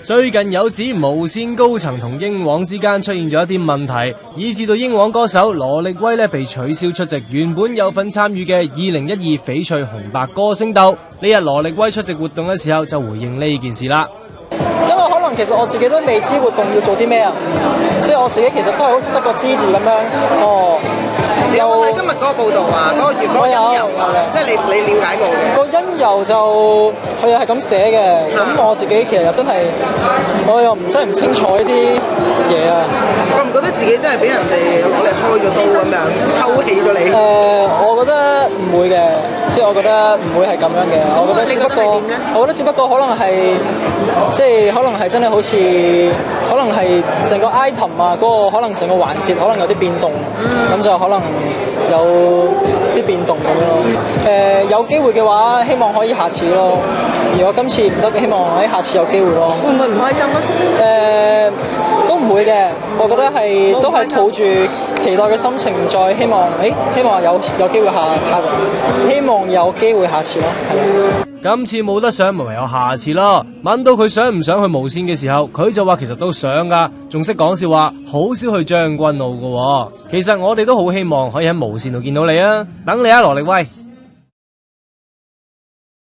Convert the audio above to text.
最近有指無線高層同英皇之間出現咗一啲問題，以致到英皇歌手羅力威呢被取消出席原本有份參與嘅2012翡翠紅白歌星鬥。呢日羅力威出席活動嘅時候就回應呢件事啦。因為可能其實我自己都未知活動要做啲咩啊，即係我自己其實都係好似得個知字咁樣。哦，你有冇睇今日嗰個報道啊？嗰個月嗰個因由，即係你了解過嘅。個因由就佢又係咁寫嘅，咁我自己其實又真係我又真係唔清楚呢啲嘢啊。覺唔覺得自己真係俾人哋攞嚟開咗刀咁樣抽起咗你？我覺得唔會嘅，即係我覺得唔會係咁樣嘅。我覺得只不過可能係即係可能係真係好似可能係成個 item 啊，嗰個可能成個環節可能有啲變動，咁就可能有啲變動咁樣咯。有機會嘅話，希望可以下次咯。如果今次唔得嘅，希望喺下次有機會咯。會唔會唔開心啊？都唔會嘅，我覺得都係抱住期待嘅心情，再希望有機會希望有機會下次咯。今次冇得上，咪唯有下次咯。問到佢想唔想去無線嘅時候，佢就話其實都想噶，仲識講笑話，好少去將軍澳噶。其實我哋都好希望可以喺無線度見到你啊！等你啊，羅力威。